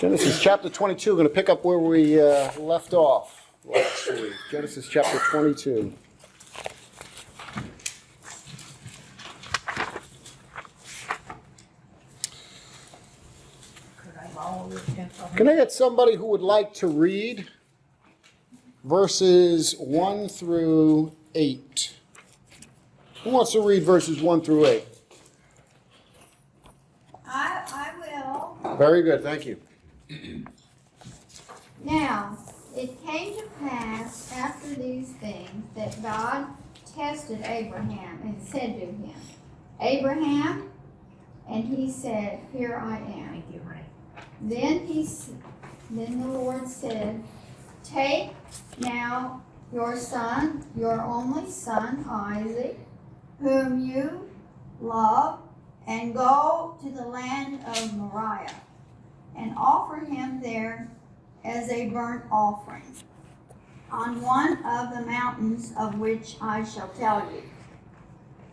Genesis chapter 22, we're going to pick up where we left off last week. Genesis chapter 22. Can I get somebody who would like to read verses 1 through 8? Who wants to read verses 1 through 8? I will. Very good, thank you. Now, it came to pass after these things that God tested Abraham and said to him, Abraham, and he said, Here I am. Thank you, honey. Then the Lord said, Take now your son, your only son, Isaac, whom you love, and go to the land of Moriah, and offer him there as a burnt offering on one of the mountains of which I shall tell you.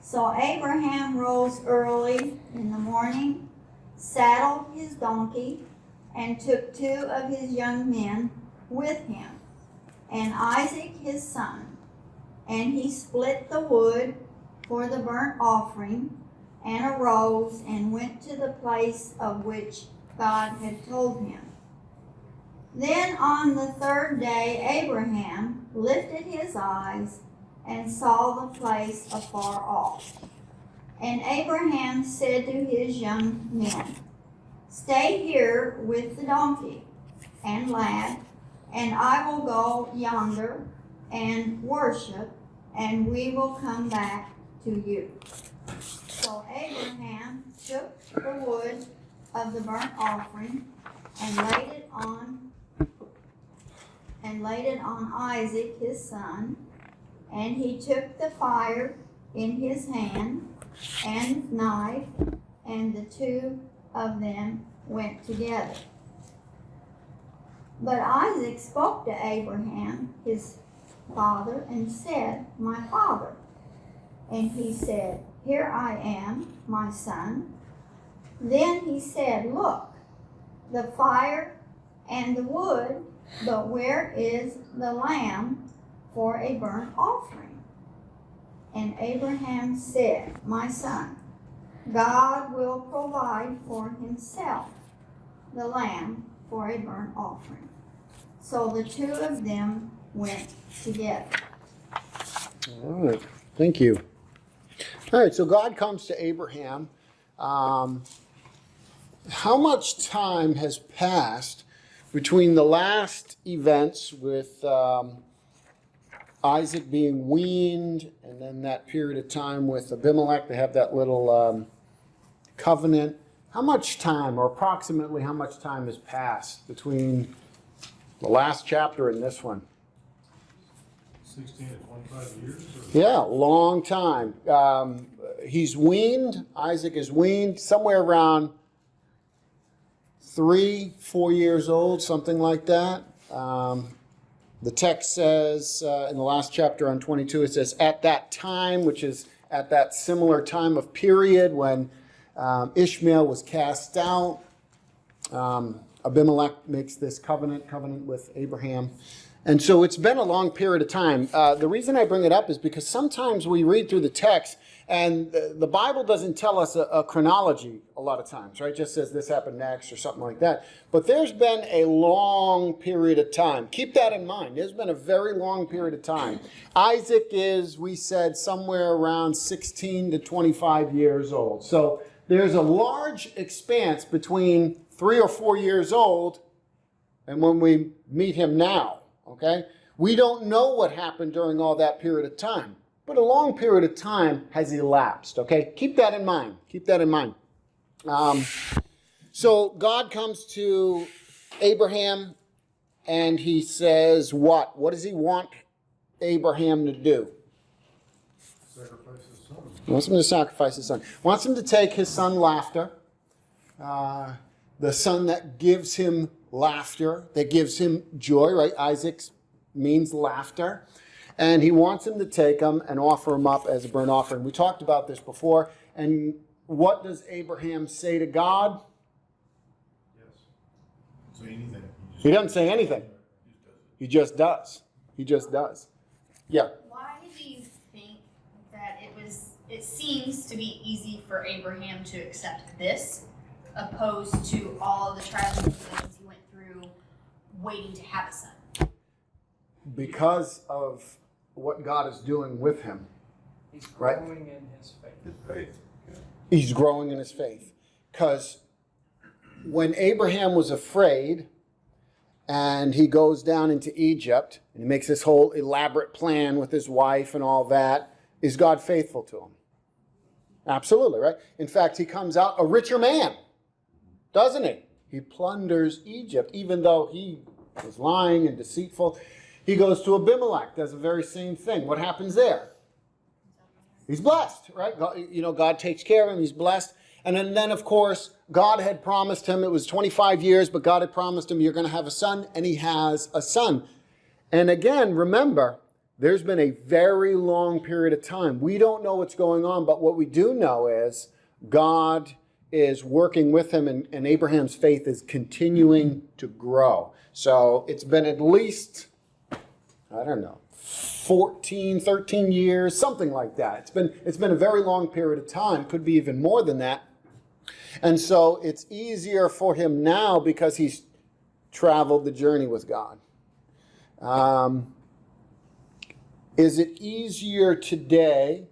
So Abraham rose early in the morning, saddled his donkey, and took 2 of his young men with him, and Isaac his son. And he split the wood for the burnt offering, and arose and went to the place of which God had told him. Then on the 3rd day Abraham lifted his eyes and saw the place afar off. And Abraham said to his young men, Stay here with the donkey and lad, and I will go yonder and worship, and we will come back to you. So Abraham took the wood of the burnt offering and laid it on Isaac his son, and he took the fire in his hand and knife, and the 2 of them went together. But Isaac spoke to Abraham his father and said, My father. And he said, Here I am, my son. Then he said, Look, the fire and the wood, but where is the lamb for a burnt offering? And Abraham said, My son, God will provide for himself the lamb for a burnt offering. So the 2 of them went together. All right, thank you. All right, so God comes to Abraham. How much time has passed between the last events with Isaac being weaned and then that period of time with Abimelech? They have that little covenant. How much time, or approximately how much time has passed between the last chapter and this one? 16 to 25 years? Yeah, long time. He's weaned. Isaac is weaned somewhere around 3-4 years old, something like that. The text says in the last chapter on 22, it says, at that time, which is at that similar time of period when Ishmael was cast out. Abimelech makes this covenant with Abraham. And so it's been a long period of time. The reason I bring it up is because sometimes we read through the text and the Bible doesn't tell us a chronology a lot of times, right? It just says this happened next or something like that. But there's been a long period of time. Keep that in mind. There's been a very long period of time. Isaac is, we said, somewhere around 16 to 25 years old. So there's a large expanse between 3 or 4 years old and when we meet him now. Okay? We don't know what happened during all that period of time, but a long period of time has elapsed. Okay? Keep that in mind. Keep that in mind. So God comes to Abraham and he says what? What does he want Abraham to do? Sacrifice his son. He wants him to sacrifice his son. Wants him to take his son Laughter, the son that gives him laughter, that gives him joy, right? Isaac means laughter. And he wants him to take him and offer him up as a burnt offering. We talked about this before. And what does Abraham say to God? Yes. Say anything. He doesn't say anything. He just does. He just does. Yeah. Why do you think that it seems to be easy for Abraham to accept this, opposed to all of the trials and tribulations he went through waiting to have a son? Because of what God is doing with him. He's Right. growing in his faith. His faith. Yeah. He's growing in his faith. Because when Abraham was afraid and he goes down into Egypt and he makes this whole elaborate plan with his wife and all that, is God faithful to him? Absolutely, right? In fact, he comes out a richer man, doesn't he? He plunders Egypt, even though he was lying and deceitful. He goes to Abimelech, does the very same thing. What happens there? He's blessed, right? God takes care of him. He's blessed. And then, of course, God had promised him, it was 25 years, but God had promised him, you're going to have a son, and he has a son. And again, remember, there's been a very long period of time. We don't know what's going on, but what we do know is God is working with him, and Abraham's faith is continuing to grow. So it's been at least, 14, 13 years, something like that. It's been a very long period of time, could be even more than that. And so it's easier for him now because he's traveled the journey with God. Is it easier today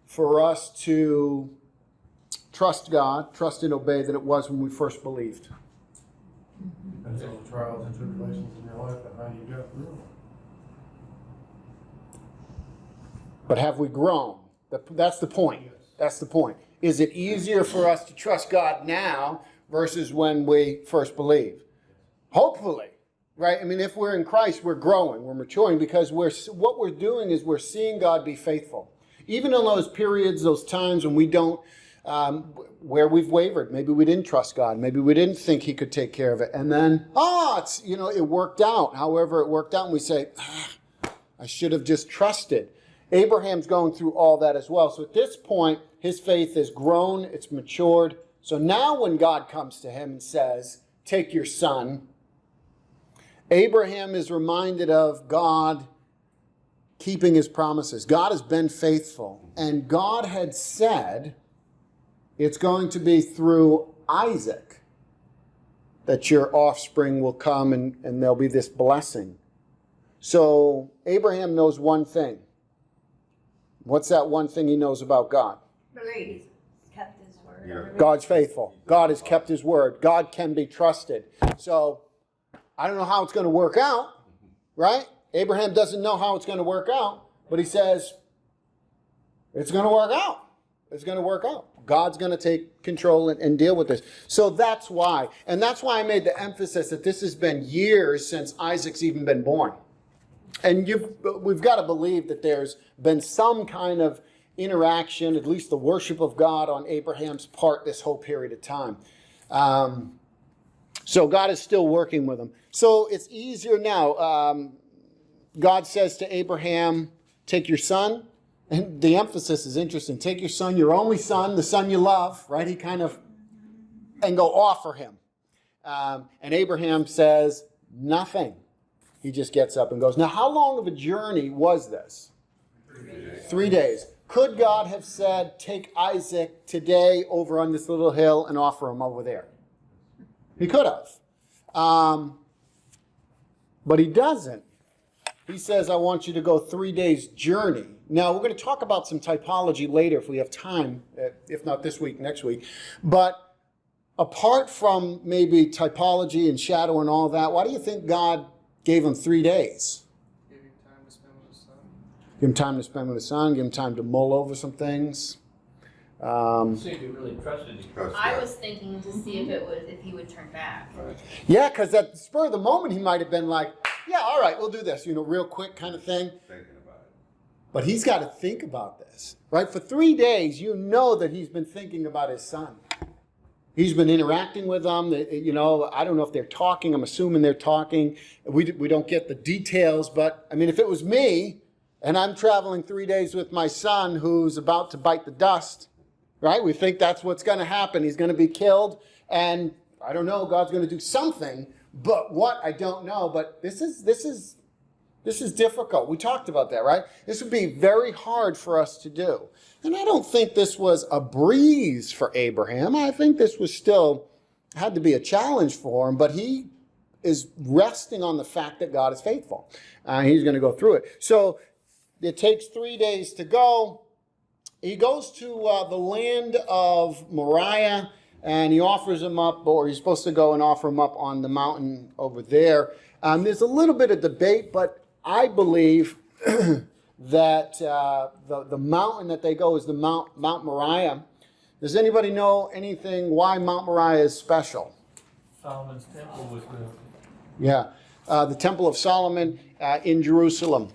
for us to trust God, trust and obey than it was when we first believed? Depends on the trials and tribulations in your life and how you got through them. But have we grown? That's the point. Yes. That's the point. Is it easier for us to trust God now versus when we first believed? Hopefully, right? I mean, if we're in Christ, we're growing, we're maturing, because what we're doing is we're seeing God be faithful. Even in those periods, those times when we don't, where we've wavered, maybe we didn't trust God, maybe we didn't think he could take care of it. And then, it worked out. However, it worked out, and we say, I should have just trusted. Abraham's going through all that as well. So at this point, his faith has grown, it's matured. So now when God comes to him and says, take your son, Abraham is reminded of God keeping his promises. God has been faithful. And God had said, it's going to be through Isaac that your offspring will come and there'll be this blessing. So Abraham knows one thing. What's that one thing he knows about God? Believe. Kept his word. Yeah. God's faithful. God has kept his word. God can be trusted. So I don't know how it's going to work out, right? Abraham doesn't know how it's going to work out, but he says, it's going to work out. It's going to work out. God's going to take control and deal with this. So that's why. And that's why I made the emphasis that this has been years since Isaac's even been born. And we've got to believe that there's been some kind of interaction, at least the worship of God on Abraham's part this whole period of time. So God is still working with him. So it's easier now. God says to Abraham, take your son. And the emphasis is interesting. Take your son, your only son, the son you love, right? And go offer him. And Abraham says, nothing. He just gets up and goes. Now, how long of a journey was this? 3 days. Could God have said, take Isaac today over on this little hill and offer him over there? He could have. But he doesn't. He says, I want you to go 3 days journey. Now, we're going to talk about some typology later if we have time, if not this week, next week. But apart from maybe typology and shadow and all that, why do you think God gave him 3 days? Give him time to spend with his son. Give him time to spend with his son, give him time to mull over some things. See if he really trusted him. Trust I God. was thinking to see if he would turn back. Right. Yeah, because at the spur of the moment, he might have been like, yeah, all right, we'll do this, real quick kind of thing. Thinking about it. But he's got to think about this, right? For 3 days, you know that he's been thinking about his son. He's been interacting with them. I don't know if they're talking. I'm assuming they're talking. We don't get the details, but I mean, if it was me and I'm traveling 3 days with my son who's about to bite the dust, right? We think that's what's going to happen. He's going to be killed. And I don't know. God's going to do something, but what, I don't know. But this is difficult. We talked about that, right? This would be very hard for us to do. And I don't think this was a breeze for Abraham. I think this was still, had to be a challenge for him, but he is resting on the fact that God is faithful. He's going to go through it. So it takes 3 days to go. He goes to the land of Moriah, and he offers him up, or he's supposed to go and offer him up on the mountain over there. There's a little bit of debate, but I believe that the mountain that they go is the Mount Moriah. Does anybody know anything why Mount Moriah is special? Solomon's temple was built. Yeah, the Temple of Solomon in Jerusalem.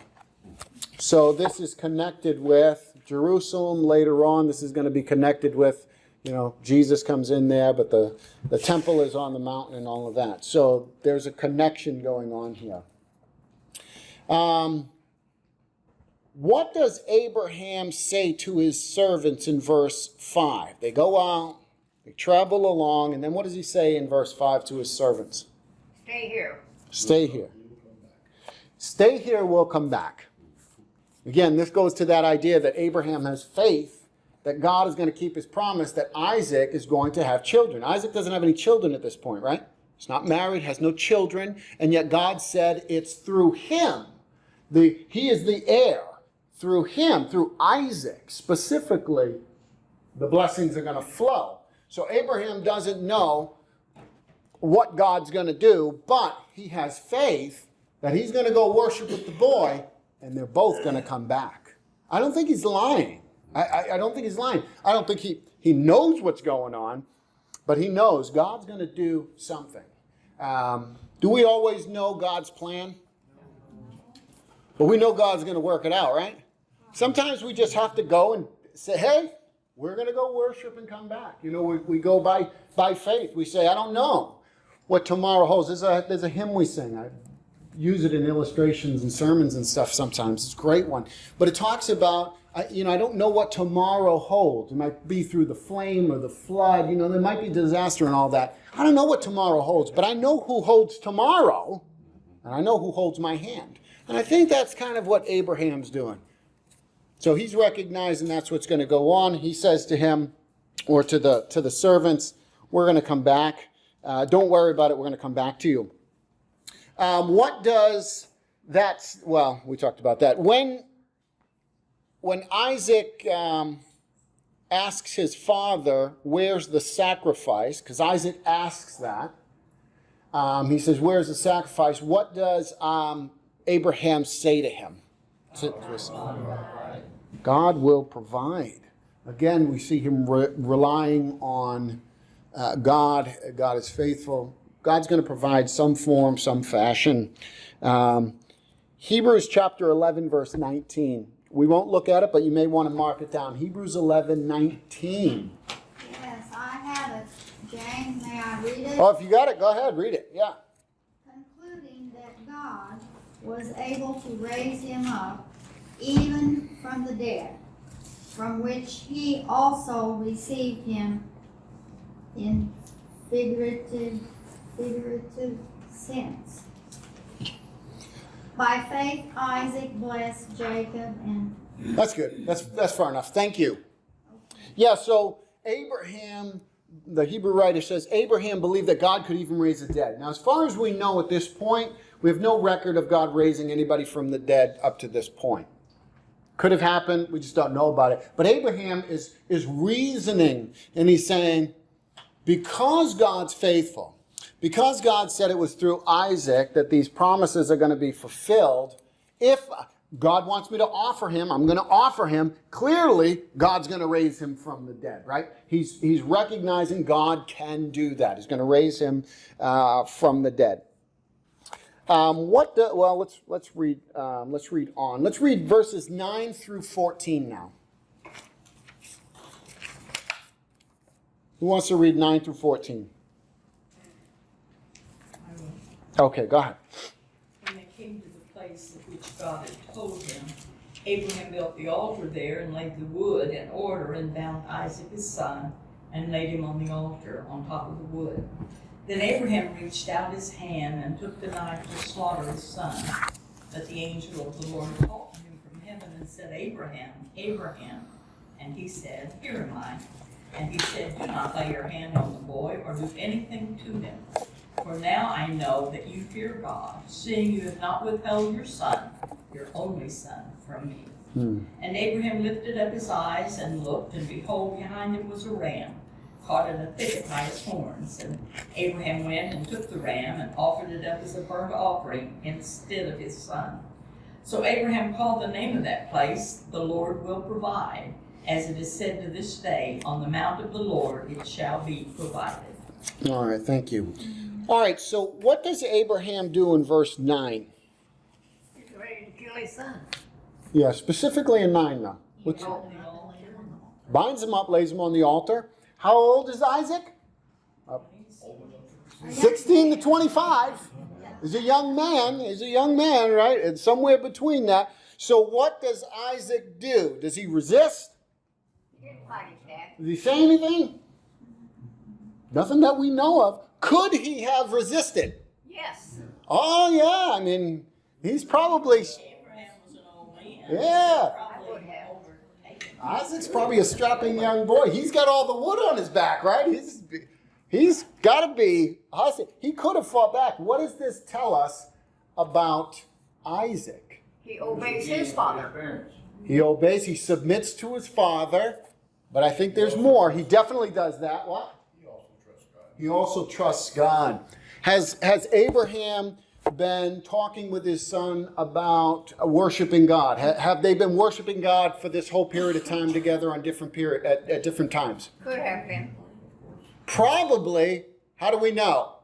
So this is connected with Jerusalem later on. This is going to be connected with, Jesus comes in there, but the temple is on the mountain and all of that. So there's a connection going on here. What does Abraham say to his servants in verse 5? They go out, they travel along, and then what does he say in verse 5 to his servants? Stay here. Stay here. Stay here, we'll come back. Again, this goes to that idea that Abraham has faith that God is going to keep his promise that Isaac is going to have children. Isaac doesn't have any children at this point, right? He's not married, has no children, and yet God said it's through him. He is the heir. Through him, through Isaac specifically, the blessings are going to flow. So Abraham doesn't know what God's going to do, but he has faith that he's going to go worship with the boy, and they're both going to come back. I don't think he's lying. I don't think he's lying. I don't think he knows what's going on, but he knows God's going to do something. Do we always know God's plan? But we know God's going to work it out, right? Sometimes we just have to go and say, hey, we're going to go worship and come back. We go by faith. We say, I don't know what tomorrow holds. There's a hymn we sing. I use it in illustrations and sermons and stuff sometimes. It's a great one. But it talks about, I don't know what tomorrow holds. It might be through the flame or the flood. There might be disaster and all that. I don't know what tomorrow holds, but I know who holds tomorrow, and I know who holds my hand. And I think that's kind of what Abraham's doing. So he's recognizing that's what's going to go on. He says to him, or to the servants, we're going to come back. Don't worry about it. We're going to come back to you. What does that, well, we talked about that. When Isaac asks his father, where's the sacrifice? Because Isaac asks that. He says, where's the sacrifice? What does Abraham say to him? God will provide. Again, we see him relying on God. God is faithful. God's going to provide some form, some fashion. Hebrews chapter 11, verse 19. We won't look at it, but you may want to mark it down. Hebrews 11, 19. Yes, I have it. James, may I read it? Oh, if you got it, go ahead, read it. Yeah. Concluding that God was able to raise him up even from the dead, from which he also received him in figurative sense. By faith, Isaac blessed Jacob and... That's good. That's far enough. Thank you. Yeah, so Abraham, the Hebrew writer says, Abraham believed that God could even raise the dead. Now, as far as we know at this point, we have no record of God raising anybody from the dead up to this point. Could have happened. We just don't know about it. But Abraham is reasoning, and he's saying, because God's faithful, because God said it was through Isaac that these promises are going to be fulfilled, if God wants me to offer him, I'm going to offer him. Clearly, God's going to raise him from the dead, right? He's recognizing God can do that. He's going to raise him from the dead. Let's read on. Let's read verses 9 through 14 now. Who wants to read 9 through 14? Okay, go ahead. When they came to the place of which God had told him, Abraham built the altar there and laid the wood in order and bound Isaac his son and laid him on the altar on top of the wood. Then Abraham reached out his hand and took the knife to slaughter his son. But the angel of the Lord called to him from heaven and said, Abraham, Abraham. And he said, Here am I. And he said, Do not lay your hand on the boy or do anything to him. For now I know that you fear God, seeing you have not withheld your son, your only son, from me. And Abraham lifted up his eyes and looked, and behold, behind him was a ram, caught in a thicket by its horns. And Abraham went and took the ram and offered it up as a burnt offering instead of his son. So Abraham called the name of that place, The Lord Will Provide. As it is said to this day, on the mount of the Lord it shall be provided. All right, thank you. All right, so what does Abraham do in verse 9? He's ready to kill his son. Yeah, specifically in 9 now. What's, binds him up, lays him on the altar. How old is Isaac? 16 to 25. He's a young man, right? And somewhere between that. So what does Isaac do? Does he resist? He didn't fight his dad. Does he say anything? Nothing that we know of. Could he have resisted? Yes. Oh, yeah. I mean, he's probably... Abraham was an old man. Yeah. Probably I would have. overtaken. Isaac's probably a strapping young boy. He's got all the wood on his back, right? He's got to be... He could have fought back. What does this tell us about Isaac? He obeys his father. He obeys. He submits to his father. But I think there's more. He definitely does that. What? He also trusts God. Has Abraham been talking with his son about worshiping God? Have they been worshiping God for this whole period of time together on at different times? Could have been. Probably. How do we know?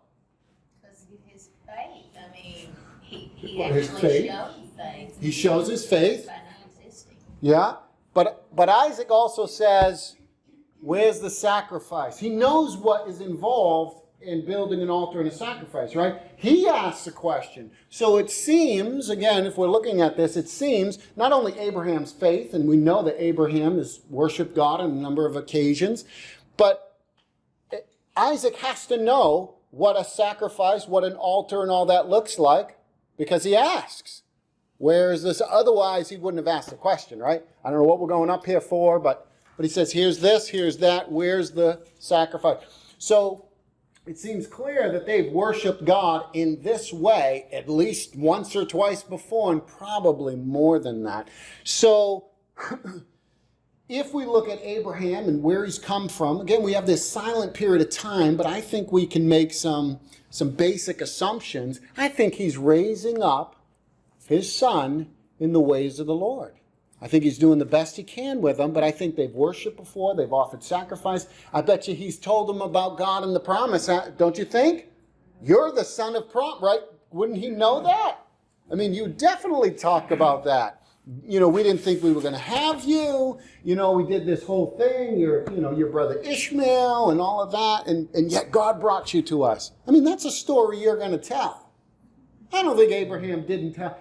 Because of his faith. I mean, he Well, his actually faith. showed faith. He shows his faith. By not existing. Yeah. But Isaac also says, where's the sacrifice? He knows what is involved in building an altar and a sacrifice, right? He asks a question. So it seems, again, if we're looking at this, it seems not only Abraham's faith, and we know that Abraham has worshiped God on a number of occasions, but Isaac has to know what a sacrifice, what an altar and all that looks like, because he asks. Where is this? Otherwise, he wouldn't have asked the question, right? I don't know what we're going up here for, but he says, here's this, here's that, where's the sacrifice? So it seems clear that they've worshiped God in this way at least once or twice before, and probably more than that. So if we look at Abraham and where he's come from, again, we have this silent period of time, but I think we can make some basic assumptions. I think he's raising up his son in the ways of the Lord. I think he's doing the best he can with them, but I think they've worshiped before, they've offered sacrifice. I bet you he's told them about God and the promise, don't you think? You're the son of promise, right? Wouldn't he know that? I mean, you definitely talked about that. You know, we didn't think we were going to have you. You know, we did this whole thing, your brother Ishmael and all of that, and yet God brought you to us. I mean, that's a story you're going to tell. I don't think Abraham didn't tell.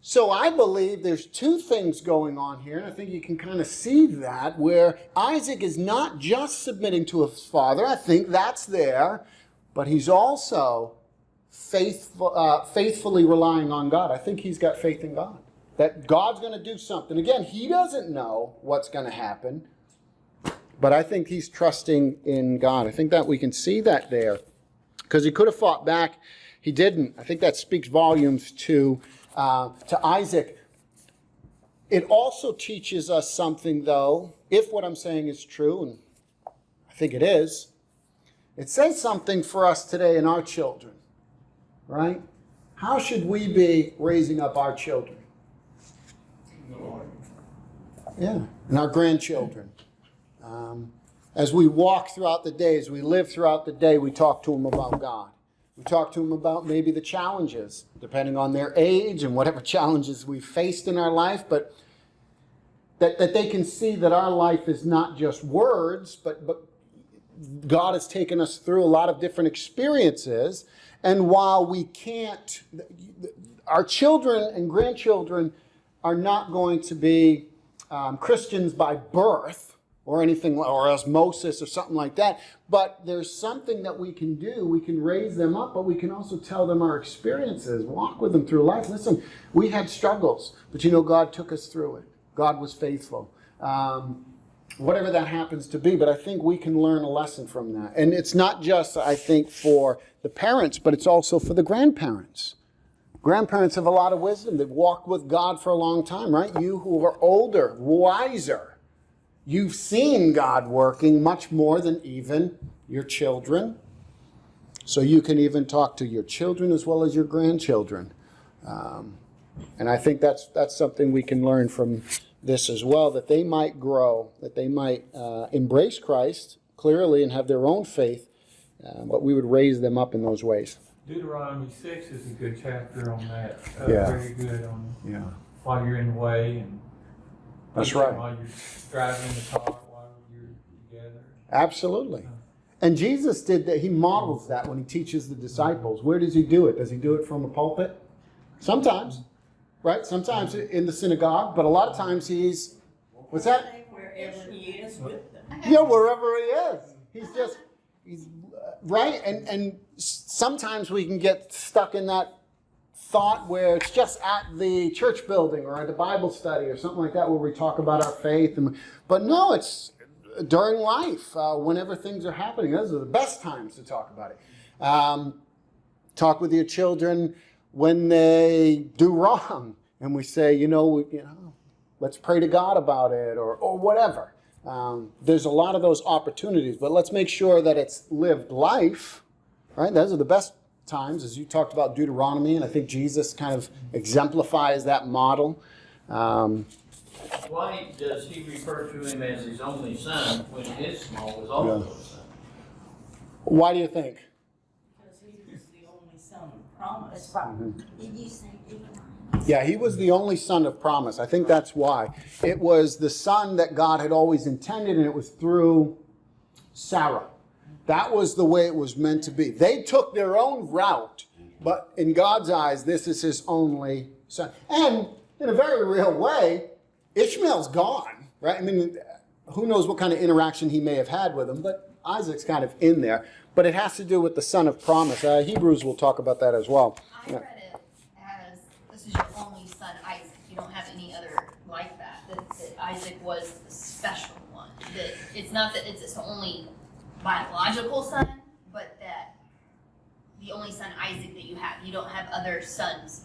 So I believe there's two things going on here, and I think you can kind of see that, where Isaac is not just submitting to his father. I think that's there, but he's also faithfully relying on God. I think he's got faith in God, that God's going to do something. Again, he doesn't know what's going to happen, but I think he's trusting in God. I think that we can see that there, because he could have fought back. He didn't. I think that speaks volumes to Isaac. It also teaches us something, though, if what I'm saying is true, and I think it is. It says something for us today in our children, right? How should we be raising up our children? Yeah, and our grandchildren. As we walk throughout the day, as we live throughout the day, we talk to them about God. We talk to them about maybe the challenges, depending on their age and whatever challenges we've faced in our life, but that they can see that our life is not just words, but God has taken us through a lot of different experiences. And while we can't, our children and grandchildren are not going to be Christians by birth, or anything, or osmosis or something like that. But there's something that we can do. We can raise them up, but we can also tell them our experiences, walk with them through life. Listen, we had struggles, but you know, God took us through it. God was faithful. Whatever that happens to be, but I think we can learn a lesson from that. And it's not just, I think, for the parents, but it's also for the grandparents. Grandparents have a lot of wisdom. They've walked with God for a long time, right? You who are older, wiser, you've seen God working much more than even your children. So you can even talk to your children as well as your grandchildren. And I think that's something we can learn from this as well, that they might grow, that they might embrace Christ clearly and have their own faith, but we would raise them up in those ways. Deuteronomy 6 is a good chapter on that. Yeah. Very good on Yeah. while you're in the way and That's right. while you're driving in the car, while you're together. Absolutely. And Jesus did that. He models that when he teaches the disciples. Where does he do it? Does he do it from a pulpit? Sometimes, right? Sometimes in the synagogue, but a lot of times he's, what's that? Wherever he is with them. Yeah, wherever he is. He's right? And sometimes we can get stuck in that thought where it's just at the church building or at a Bible study or something like that where we talk about our faith. But no, it's during life, whenever things are happening. Those are the best times to talk about it. Talk with your children when they do wrong. And we say, let's pray to God about it or whatever. There's a lot of those opportunities, but let's make sure that it's lived life, right? Those are the best times, as you talked about Deuteronomy, and I think Jesus kind of exemplifies that model. Why does he refer to him as his only son when his small was also a son? Why do you think? Because he was the only son of promise. Did you say Yeah, he was the only son of promise. I think that's why. It was the son that God had always intended, and it was through Sarah. That was the way it was meant to be. They took their own route, but in God's eyes, this is his only son. And in a very real way, Ishmael's gone, right? I mean, who knows what kind of interaction he may have had with him, but Isaac's kind of in there. But it has to do with the son of promise. Hebrews will talk about that as well. I read it as this is your only son, Isaac. You don't have any other like that. That Isaac was the special one. That it's not that it's his only biological son, but that the only son Isaac that you have. You don't have other sons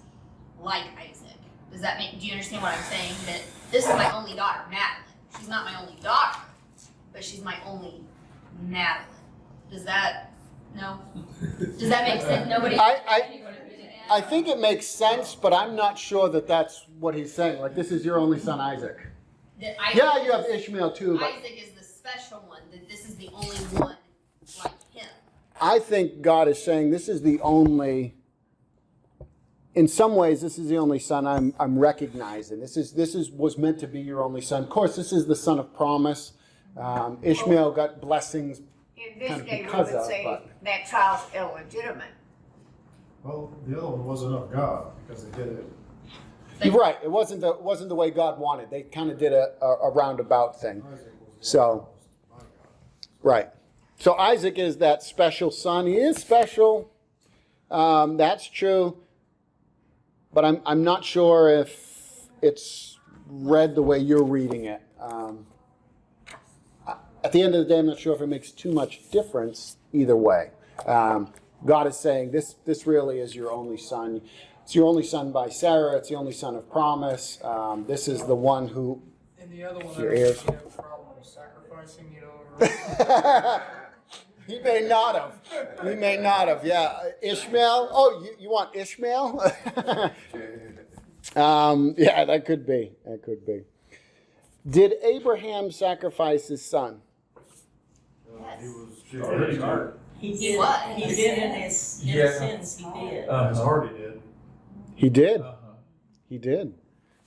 like Isaac. Does that make? Do you understand what I'm saying? That this is my only daughter, Madeline. She's not my only daughter, but she's my only Madeline. Does that? No. Does that make sense? Nobody. I think it makes sense, but I'm not sure that that's what he's saying. Like, this is your only son, Isaac. Yeah, you have Ishmael too, but Isaac is the special one. That this is the only one like him. I think God is saying this is the only. In some ways, this is the only son I'm recognizing. This was meant to be your only son. Of course, this is the son of promise. Ishmael got blessings. In this Kind of day, we because would of, say but- that child's illegitimate. Well, the other one wasn't of God because they did it. You're right. It wasn't the way God wanted. They kind of did a roundabout thing. Isaac was the So, by God. right. So Isaac is that special son. He is special. That's true. But I'm not sure if it's read the way you're reading it. At the end of the day, I'm not sure if it makes too much difference either way. God is saying this really is your only son. It's your only son by Sarah. It's the only son of promise. This is the one who. And the other one, I Your don't ears. think he had a problem with sacrificing, or He may not have. He may not have. Yeah, Ishmael. Oh, you want Ishmael? Yeah, that could be. That could be. Did Abraham sacrifice his son? He was It's already hard. He did. What? He did in his Yeah. sins. He did. his Uh-huh. heart he did. He did. Uh-huh. He did.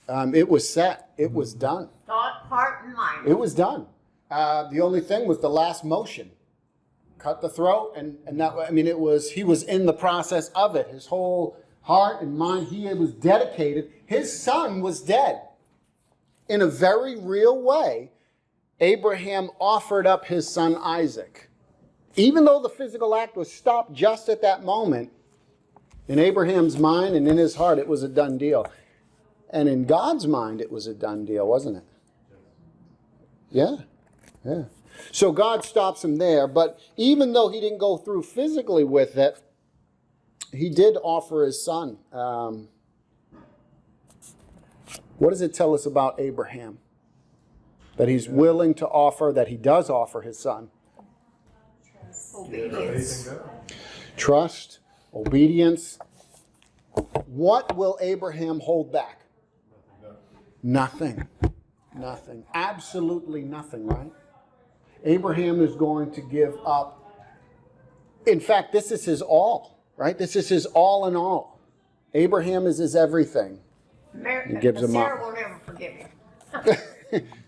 It was set. It was done. Thought, heart, and mind. It was done. The only thing was the last motion. Cut the throat, and that. I mean, he was in the process of it. His whole heart and mind. He was dedicated. His son was dead. In a very real way, Abraham offered up his son Isaac. Even though the physical act was stopped just at that moment, in Abraham's mind and in his heart, it was a done deal. And in God's mind, it was a done deal, wasn't it? Yeah, yeah. So God stops him there, but even though he didn't go through physically with it, he did offer his son. What does it tell us about Abraham? That he's willing to offer, that he does offer his son. Obedience. Trust, obedience. What will Abraham hold back? Nothing. Nothing. Absolutely nothing, right? Abraham is going to give up. In fact, this is his all, right? This is his all in all. Abraham is his everything. He gives him Sarah up. will never forgive him.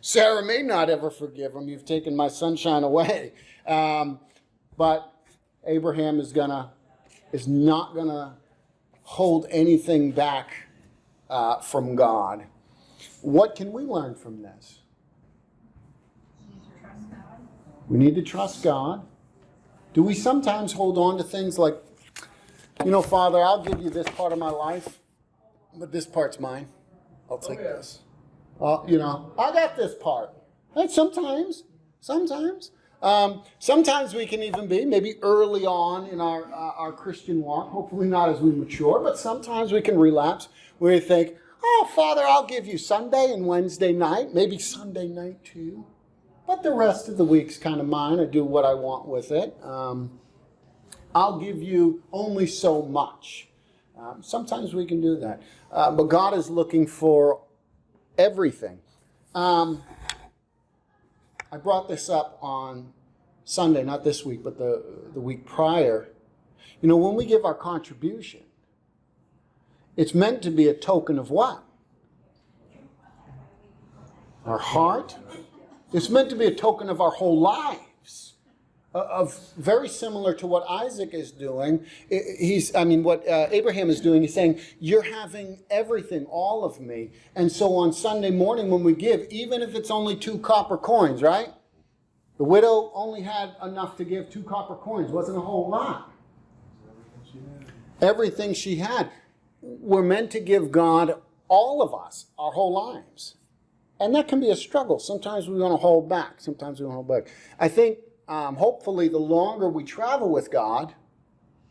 Sarah may not ever forgive him. You've taken my sunshine away. But Abraham is not gonna hold anything back from God. What can we learn from this? We need to trust God. Do we sometimes hold on to things like, Father, I'll give you this part of my life, but this part's mine. I'll take this. I got this part. And sometimes. Sometimes we can even be, maybe early on in our Christian walk, hopefully not as we mature, but sometimes we can relapse where we think, oh, Father, I'll give you Sunday and Wednesday night, maybe Sunday night too. But the rest of the week's kind of mine. I do what I want with it. I'll give you only so much. Sometimes we can do that. But God is looking for everything. I brought this up on Sunday, not this week, but the week prior. When we give our contribution, it's meant to be a token of what? Our heart. It's meant to be a token of our whole lives. Of very similar to what Isaac is doing. What Abraham is doing. He's saying, you're having everything, all of me. And so on Sunday morning when we give, even if it's only 2 copper coins, right? The widow only had enough to give 2 copper coins. Wasn't a whole lot. Everything she had. We're meant to give God, all of us, our whole lives. And that can be a struggle. Sometimes we want to hold back. I think, hopefully, the longer we travel with God,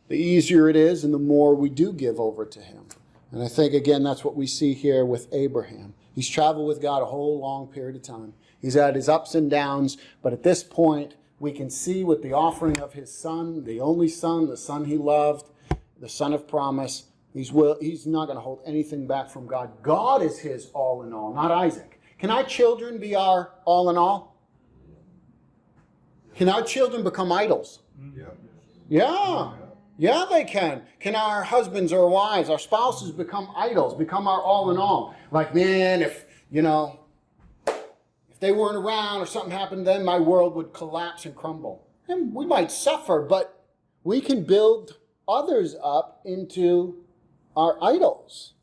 the easier it is and the more we do give over to Him. And I think, again, that's what we see here with Abraham. He's traveled with God a whole long period of time. He's had his ups and downs, but at this point, we can see with the offering of his son, the only son, the son he loved, the son of promise, he's not going to hold anything back from God. God is his all in all, not Isaac. Can our children be our all in all? Can our children become idols? Yeah. Yeah, they can. Can our husbands or wives, our spouses become idols, become our all in all? Like, man, if they weren't around or something happened, then my world would collapse and crumble. And we might suffer, but we can build others up into our idols.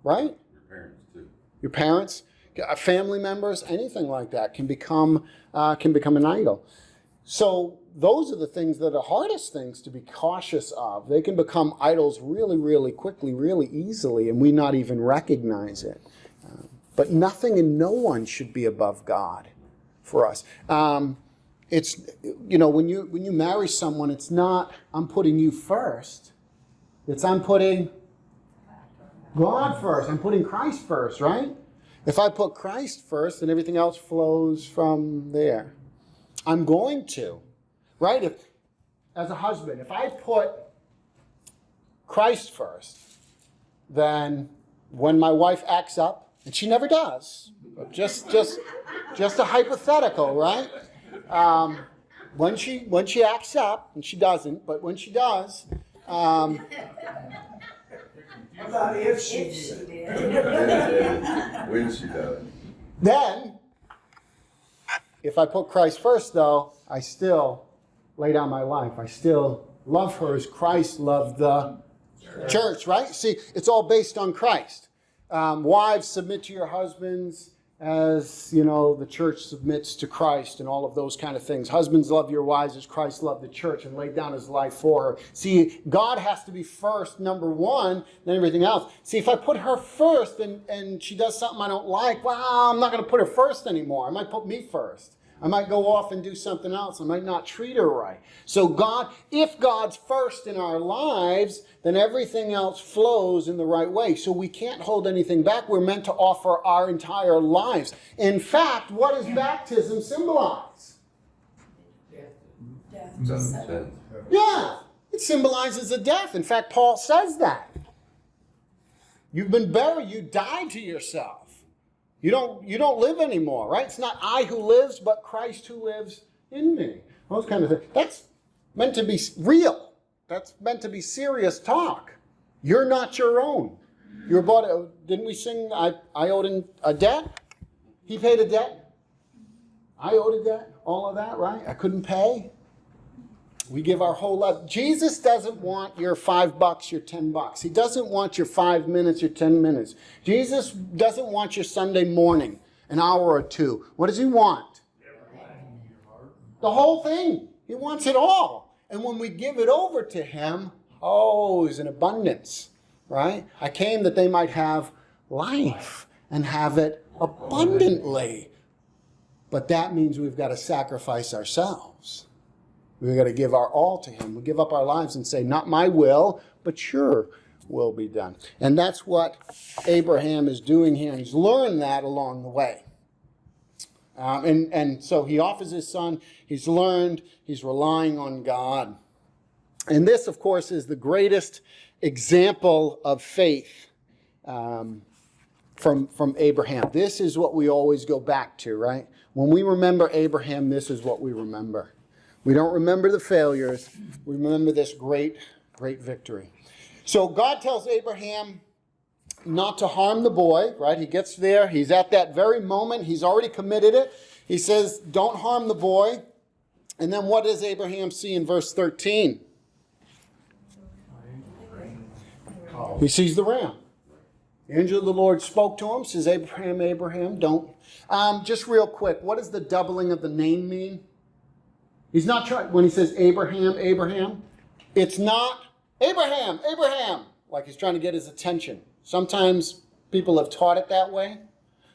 Right? Your parents, too. Your parents, family members, anything like that can become an idol. So those are the things that are hardest things to be cautious of. They can become idols really, really quickly, really easily, and we not even recognize it. But nothing and no one should be above God for us. It's when you marry someone, it's not I'm putting you first. It's I'm putting God first. I'm putting Christ first, right? If I put Christ first, then everything else flows from there. I'm going to, right? As a husband, if I put Christ first, then when my wife acts up, and she never does, but just a hypothetical, right? When she acts up, and she doesn't, but when she does, About if she did. When she does. then, if I put Christ first, though, I still lay down my life. I still love her as Christ loved the church, right? See, it's all based on Christ. Wives, submit to your husbands as, you know, the church submits to Christ and all of those kind of things. Husbands, love your wives as Christ loved the church and laid down his life for her. See, God has to be first, number one, then everything else. See, if I put her first and she does something I don't like, well, I'm not going to put her first anymore. I might put me first. I might go off and do something else. I might not treat her right. So God, if God's first in our lives, then everything else flows in the right way. So we can't hold anything back. We're meant to offer our entire lives. In fact, what does baptism symbolize? Sin. Yeah, it symbolizes a death. In fact, Paul says that. You've been buried. You died to yourself. You don't live anymore, right? It's not I who lives, but Christ who lives in me. Those kind of things. That's meant to be real. That's meant to be serious talk. You're not your own. You're bought. Didn't we sing, I owed him a debt? He paid a debt. I owed a debt. All of that, right? I couldn't pay. We give our whole life. Jesus doesn't want your $5, your $10. He doesn't want your 5 minutes, your 10 minutes. Jesus doesn't want your Sunday morning, an hour or two. What does he want? The whole thing. He wants it all. And when we give it over to him, there's an abundance, right? I came that they might have life and have it abundantly. But that means we've got to sacrifice ourselves. We've got to give our all to him. We give up our lives and say, not my will, but your will be done. And that's what Abraham is doing here. He's learned that along the way. And so he offers his son. He's learned. He's relying on God. And this, of course, is the greatest example of faith from Abraham. This is what we always go back to, right? When we remember Abraham, this is what we remember. We don't remember the failures. We remember this great, great victory. So God tells Abraham not to harm the boy, right? He gets there. He's at that very moment. He's already committed it. He says, don't harm the boy. And then what does Abraham see in verse 13? He sees the ram. The angel of the Lord spoke to him, says, Abraham, Abraham, don't. Just real quick, what does the doubling of the name mean? He's not trying, when he says Abraham, Abraham, it's not Abraham, Abraham, like he's trying to get his attention. Sometimes people have taught it that way.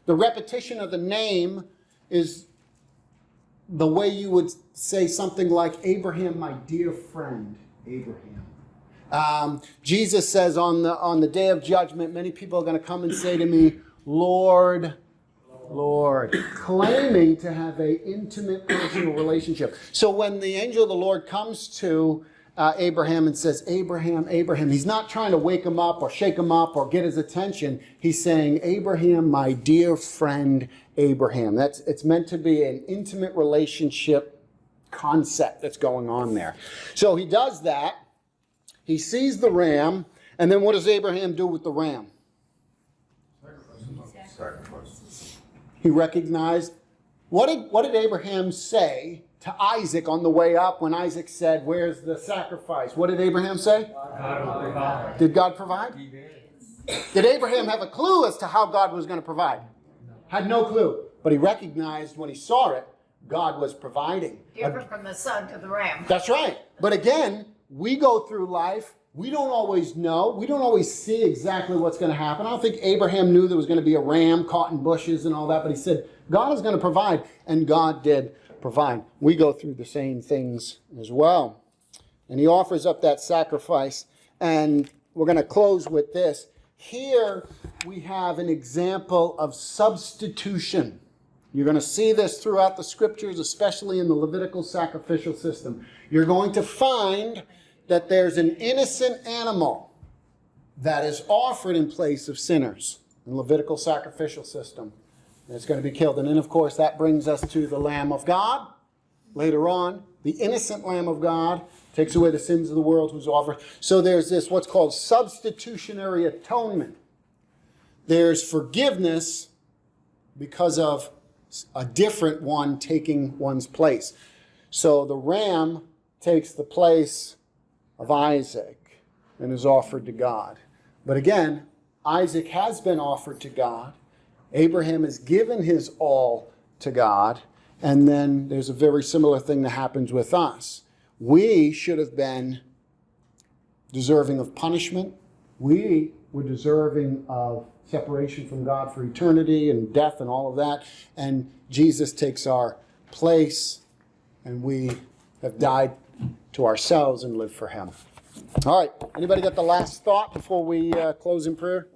The repetition of the name is the way you would say something like, Abraham, my dear friend, Abraham. Jesus says on the day of judgment, many people are going to come and say to me, Lord, Lord, claiming to have an intimate personal relationship. So when the angel of the Lord comes to Abraham and says, Abraham, Abraham, he's not trying to wake him up or shake him up or get his attention. He's saying, Abraham, my dear friend, Abraham. It's meant to be an intimate relationship concept that's going on there. So he does that. He sees the ram. And then what does Abraham do with the ram? Sacrifice. He recognized, what did Abraham say to Isaac on the way up when Isaac said, where's the sacrifice? What did Abraham say? God will provide. Did God provide? He did. Did Abraham have a clue as to how God was going to provide? Had no clue. But he recognized when he saw it, God was providing. Different from the son to the ram. That's right. But again, we go through life. We don't always know. We don't always see exactly what's going to happen. I don't think Abraham knew there was going to be a ram caught in bushes and all that, but he said, God is going to provide, and God did provide. We go through the same things as well. And he offers up that sacrifice, and we're going to close with this. Here we have an example of substitution. You're going to see this throughout the scriptures, especially in the Levitical sacrificial system. You're going to find that there's an innocent animal that is offered in place of sinners in the Levitical sacrificial system. And it's going to be killed. And then, of course, that brings us to the Lamb of God. Later on, the innocent Lamb of God takes away the sins of the world who's offered. So there's this, what's called substitutionary atonement. There's forgiveness because of a different one taking one's place. So the ram takes the place of Isaac and is offered to God. But again, Isaac has been offered to God, Abraham has given his all to God, and then there's a very similar thing that happens with us. We should have been deserving of punishment. We were deserving of separation from God for eternity and death and all of that. And Jesus takes our place, and we have died to ourselves and live for him. All right. Anybody got the last thought before we close in prayer?